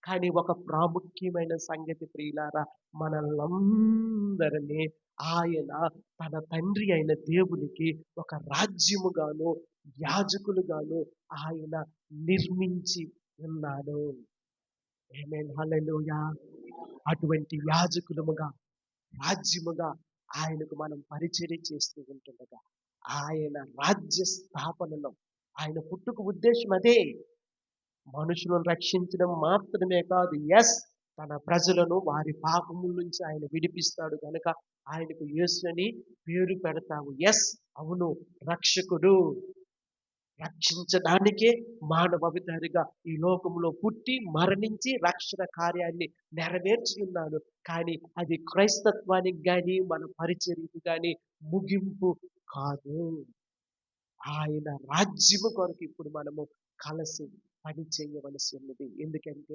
కానీ ఒక ప్రాముఖ్యమైన సంగతి ప్రియులారా, మనల్నందరినీ ఆయన తన తండ్రి అయిన దేవునికి ఒక రాజ్యముగాను, యాజకులుగాను ఆయన నిర్మించి ఉన్నాడు. ఆమేన్. హల్లెలూయా. అటువంటి యాజకులముగా, రాజ్యముగా ఆయనకు మనం పరిచర్య చేస్తూ ఉంటుండగా, ఆయన రాజ్య స్థాపనలో ఆయన పుట్టుక ఉద్దేశం అదే. మనుషులను రక్షించడం మాత్రమే కాదు. తన ప్రజలను వారి పాపముల నుంచి ఆయన విడిపిస్తాడు గనక ఆయనకు యేసు అని పేరు పెడతాము. అవును, రక్షకుడు. రక్షించడానికే మానవ అవతారిగా ఈ లోకంలో పుట్టి మరణించి రక్షణ కార్యాన్ని నెరవేర్చి ఉన్నాడు. కానీ అది క్రైస్తత్వానికి గాని మన పరిచర్యకు గాని ముగింపు కాదు. ఆయన రాజ్యము కొరకు ఇప్పుడు మనము కలిసి పని చేయవలసి ఉన్నది. ఎందుకంటే